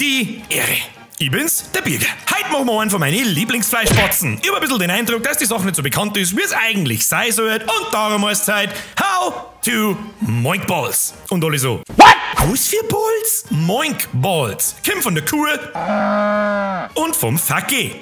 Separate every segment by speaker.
Speaker 1: die Ehre. Ich bin's, der Birger. Heute machen wir einen von meinen Lieblingsfleischspatzen. Ich habe ein bisschen den Eindruck, dass die Sache nicht so bekannt ist, wie es eigentlich sein soll. Und darum heißt es heute How to Moink Balls. Und alle so, what? Was für Balls? Moink Balls. Kommt von der Kuh und vom Facke.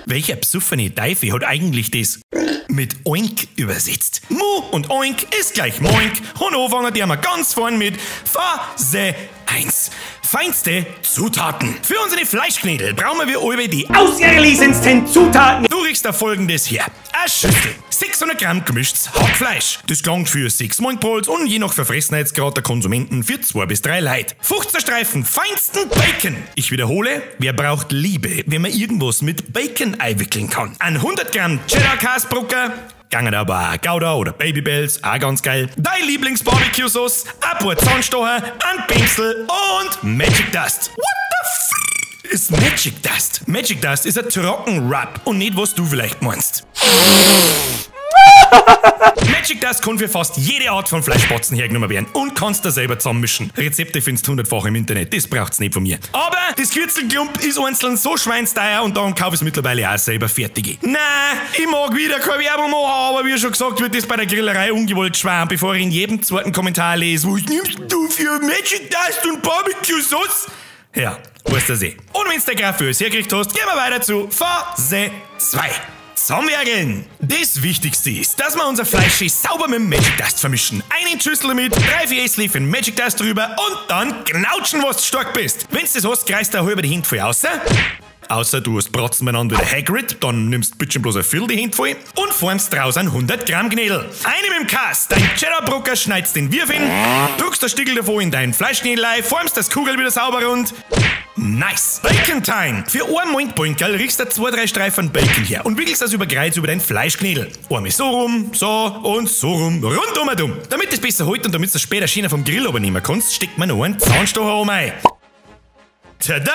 Speaker 1: Welcher besoffene Teufel hat eigentlich das mit Oink übersetzt? Mu und Oink ist gleich Moink. Und anfangen die haben wir ganz vorn mit Phase 1. Feinste Zutaten. Für unsere Fleischknödel brauchen wir alle die auserlesensten Zutaten. Du riechst da folgendes hier. Eine Schüssel. 600 Gramm gemischtes Hackfleisch. Das langt für 6 Moinkballs und je nach Verfressenheitsgrad der Konsumenten für 2 bis 3 Leute. 15 Streifen feinsten Bacon. Ich wiederhole, wer braucht Liebe, wenn man irgendwas mit Bacon einwickeln kann? Ein 100 Gramm Cheddar-Käsebrucker. Gangen aber auch Gouda oder Babybells, auch ganz geil. Dein Lieblings-Barbecue-Sauce, ein paar Zahnstocher, ein Pinsel und Magic Dust. What the f*** ist Magic Dust? Magic Dust ist ein Trockenrub und nicht, was du vielleicht meinst. Magic Dust kann für fast jede Art von Fleischspatzen hergenommen werden und kannst da selber zusammenmischen. Rezepte findest du 100-fach im Internet, das braucht's nicht von mir. Aber das Kürzelklump ist einzeln so schweinsteuer und darum kaufe ich es mittlerweile auch selber fertige. Nein, ich mag wieder keine Werbung machen, aber wie schon gesagt wird das bei der Grillerei ungewollt schwer, bevor ich in jedem zweiten Kommentar lese, was nimmst du für Magic Dust und Barbecue-Sauce? Ja, weißt du eh. Und wenn's der Graffürs hergekriegt hast, gehen wir weiter zu Phase 2. Zusammenwerkeln. Das Wichtigste ist, dass wir unser Fleisch sauber mit Magic Dust vermischen. Eine Schüssel damit, 3-4 Esslöffel Magic Dust drüber und dann knautschen, was du stark bist. Wenn's das hast, kreist du auch halber die Hände voll raus. Außer du hast Bratzen miteinander wie der Hagrid, dann nimmst du bitte bloß ein Viertel die Hände voll und formst draus ein 100 Gramm Knädel. Eine mit dem Kass, dein Cheddar-Brucker schneidest den Wirf hin, drückst das Stückel davon in dein Fleischknädel ein, formst das Kugel wieder sauber rund. Nice! Bacon Time! Für einen Moinkboinkerl riechst du 2-3 Streifen Bacon her und wickelst das über Kreuz über dein Fleischknädel. Einmal so rum, so und so rum, rundum und um. Damit es besser hält und damit du das später schöner vom Grill übernehmen kannst, steckt man noch einen Zahnstocher rein. Tada!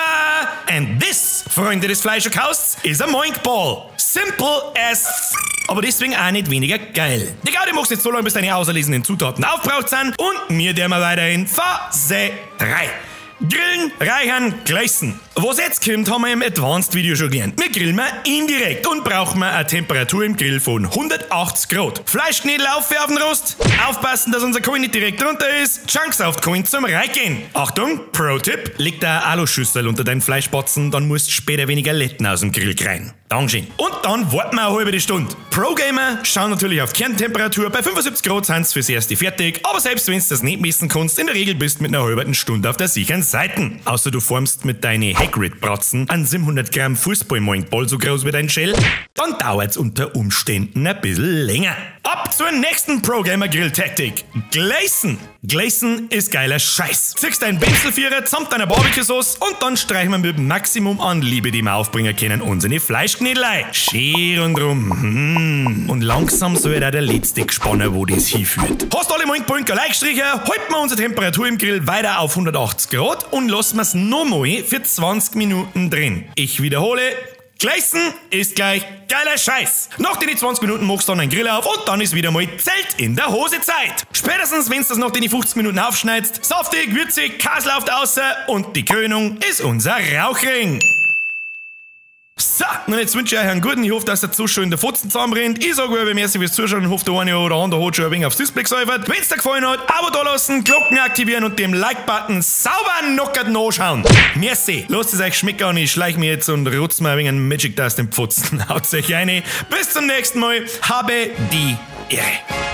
Speaker 1: And this, Freunde des Fleischerkausts, is a Moink Ball. Simple as aber deswegen auch nicht weniger geil. Die Gaudi machst jetzt so lange, bis deine auserlesenen Zutaten aufgebraucht sind und mir der mal weiter in Phase 3. Grillen, reichern, gleißen. Was jetzt kommt, haben wir im Advanced-Video schon gelernt. Wir grillen wir indirekt und brauchen wir eine Temperatur im Grill von 180 Grad. Fleischknödel auf den Rost. Aufpassen, dass unser Kohl nicht direkt drunter ist. Chunks auf Kohl zum Reingehen. Achtung, Pro-Tipp. Leg da eine Aluschüssel unter deinen Fleischbatzen, dann musst du später weniger Letten aus dem Grill kriegen. Dankeschön. Und dann warten wir eine halbe Stunde. Pro-Gamer schauen natürlich auf Kerntemperatur. Bei 75 Grad sind sie fürs Erste fertig. Aber selbst wenn du das nicht messen kannst, in der Regel bist du mit einer halben Stunde auf der sicheren Seite. Außer du formst mit deinen Hagrid-Bratzen einen 700 Gramm Fußball-Moinkball so groß wie dein Shell, dann dauert's unter Umständen ein bisschen länger. Ab zur nächsten Pro-Gamer-Grill-Taktik. Gleißen. Gleißen ist geiler Scheiß. Ziehst deinen Bimselvierer samt deiner Barbecue-Sauce und dann streichen wir mit dem Maximum an Liebe, die wir aufbringen können, unsere Fleischknödel ein. Schön und rum. Und langsam soll da der letzte gespannen, wo das hinführt. Hast alle Moinkboinker eingestrichen, halten wir unsere Temperatur im Grill weiter auf 180 Grad und lassen wir es nochmal für 20 Minuten drin. Ich wiederhole. Gleißen ist gleich geiler Scheiß. Nach den 20 Minuten machst du dann einen Grill auf und dann ist wieder mal Zelt in der Hose Zeit. Spätestens, wenn du das nach den 50 Minuten aufschneidest, saftig, würzig, Käse läuft außer und die Krönung ist unser Rauchring. So, und jetzt wünsche ich euch einen guten. Ich hoffe, dass der so schön der Fotzen zusammenbrennt. Ich sage euch merci fürs Zuschauen und hoffe, der eine oder andere hat schon ein wenig aufs Display gesäufert. Wenn es dir gefallen hat, Abo da lassen, Glocken aktivieren und dem Like-Button sauber knockert nachschauen. Merci. Lasst es euch schmecken und ich schleich mir jetzt und rutz mir ein wenig einen Magic Dust im Pfotzen. Haut's euch rein. Bis zum nächsten Mal. Habe die Ehre.